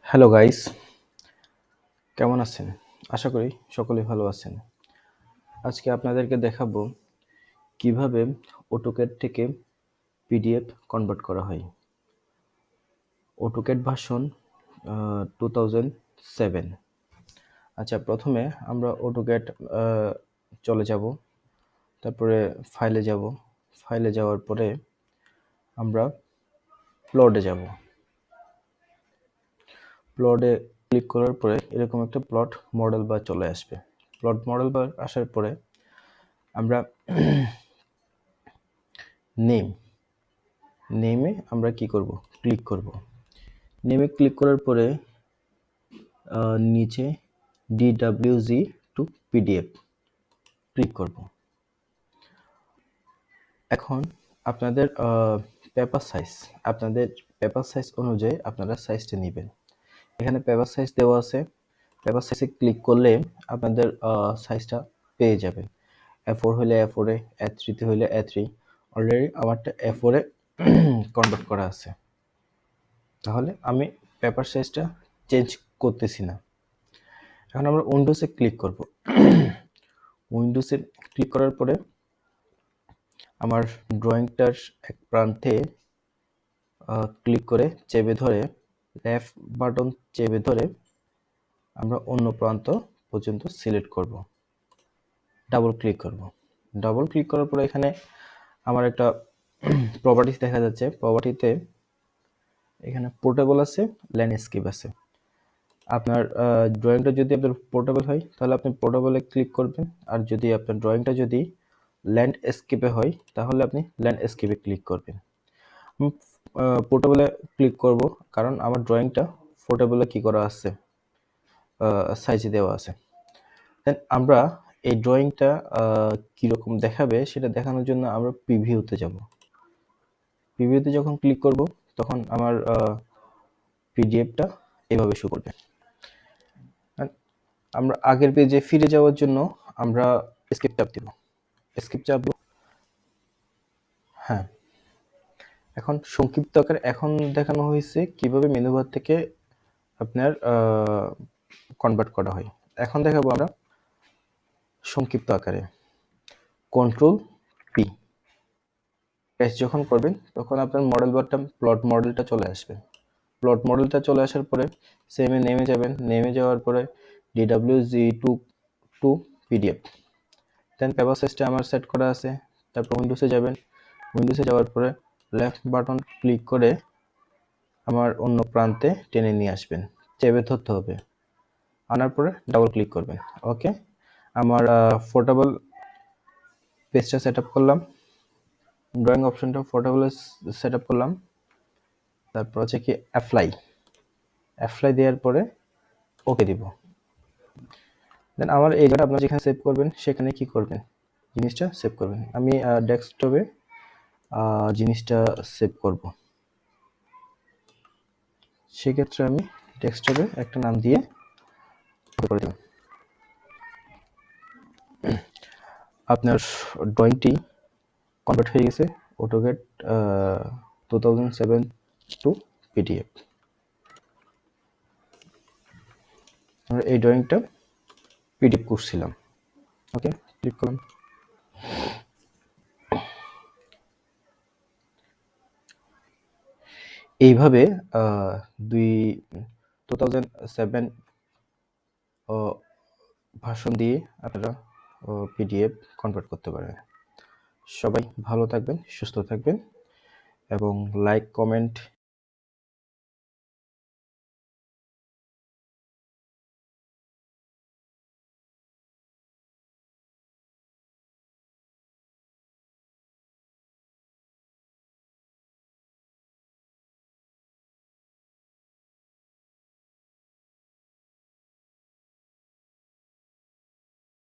Hello guys, কেমন আছেন? আশা করি সকলেই ভালো আছেন। আজকে আপনাদেরকে দেখাবো কিভাবে অটোক্যাড থেকে পিডিএফ কনভার্ট করা হয়। AutoCAD version 2007। আচ্ছা, প্রথমে আমরা অটোক্যাড চলে যাব, তারপরে ফাইলে যাব। ফাইলে যাওয়ার পরে আমরা প্লটে যাব। প্লটে ক্লিক করার পরে এরকম একটা প্লট মডেল বার চলে আসবে। প্লট মডেল বার আসার পরে আমরা নেমে আমরা কি করব? ক্লিক করব। নেমে ক্লিক করার পরে নিচে ডিডব্লিউজি টু পিডিএফ ক্লিক করব। এখন আপনাদের পেপার সাইজ অনুযায়ী আপনারা সাইজটা নেবেন। এখানে পেপার সাইজ দেওয়া আছে। পেপার সাইজে ক্লিক করলে আপনাদের সাইজটা পেয়ে যাবেন। A4 হলে A4 এ, A3 তে হলে A3। অলরেডি আমারটা A4 এ কনভার্ট করা আছে, তাহলে আমি পেপার সাইজটা চেঞ্জ করতেছি না। এখন আমরা উইন্ডোজে ক্লিক করব। উইন্ডোজে ক্লিক করার পরে আমার ড্রয়িংটার এক প্রান্তে ক্লিক করে চেপে ধরে লেফট বাটন চেপে ধরে আমরা অন্য প্রান্ত পর্যন্ত সিলেক্ট করব। ডাবল ক্লিক করব। ডাবল ক্লিক করার পরে এখানে আমার একটা প্রপার্টিস দেখা যাচ্ছে। প্রপার্টিতে এখানে পোর্টেবল আছে, ল্যান্ডস্কেপ আছে। আপনার ড্রয়িংটা যদি আপনার পোর্টেবল হয় তাহলে আপনি পোর্টেবলে ক্লিক করবেন, আর যদি আপনার ড্রয়িংটা যদি ল্যান্ডস্কেপে হয় তাহলে আপনি ল্যান্ডস্কেপে ক্লিক করবেন। আমি পোর্টেবলে ক্লিক করব, কারণ আমার ড্রয়িংটা পোর্টেবলে কি করা আছে, সাইজে দেওয়া আছে। দেন আমরা এই ড্রয়িংটা কীরকম দেখাবে সেটা দেখানোর জন্য আমরা প্রিভিউতে যাব। প্রিভিউতে যখন ক্লিক করব তখন আমার পিডিএফটা এভাবে শো করবে। আমরা আগের পেজে ফিরে যাওয়ার জন্য আমরা এস্কেপ চাপ দিব। এস্কেপ চাপ দিব। হ্যাঁ, এখন সংক্ষিপ্ত আকারে এখন দেখানো হয়েছে কিভাবে মেনু বার থেকে আপনার কনভার্ট করা হয়। এখন দেখাবো আমরা সংক্ষিপ্ত আকারে। কন্ট্রোল পি প্রেস যখন করবেন তখন আপনার মডেল বারটা প্লট মডেলটা চলে আসবে। প্লট মডেলটা চলে আসার পরে সেমে নেমে যাবেন। নেমে যাওয়ার পরে ডিডব্লিউজি টু পিডিএফ। দেন পেপার সাইজটা আমার সেট করা আছে। তারপর উইন্ডোজে যাবেন। উইন্ডোজে যাওয়ার পরে লেফট বাটন ক্লিক করে আমার অন্য প্রান্তে টেনে নিয়ে আসবেন। চেপে ধরতে হবে। আনার পরে ডাবল ক্লিক করবেন। ওকে, আমার পোর্টেবল পেজটা সেট আপ করলাম। ড্রয়িং অপশনটা পোর্টেবলে সেট আপ করলাম। তারপর হচ্ছে কি অ্যাপ্লাই দেওয়ার পরে ওকে দিব। দেন আমার এই জায়গাটা আপনারা যেখানে সেভ করবেন সেখানে কি করবেন, জিনিসটা সেভ করবেন। আমি ডেস্কটপে জিনিসটা সেভ করব। সেক্ষেত্রে আমি ডেস্কটপে একটা নাম দিয়ে করে দিলাম। আপনার ড্রয়িংটি কনভার্ট হয়ে গেছে অটোক্যাড 2007 টু পিডিএফ। আমরা এই ড্রয়িংটা পিডিএফ করছিলাম। ওকে, ক্লিক করলাম। এইভাবে 2007 ভার্সন দিয়ে আপনারা পিডিএফ কনভার্ট করতে পারেন। সবাই ভালো থাকবেন, সুস্থ থাকবেন এবং লাইক, কমেন্ট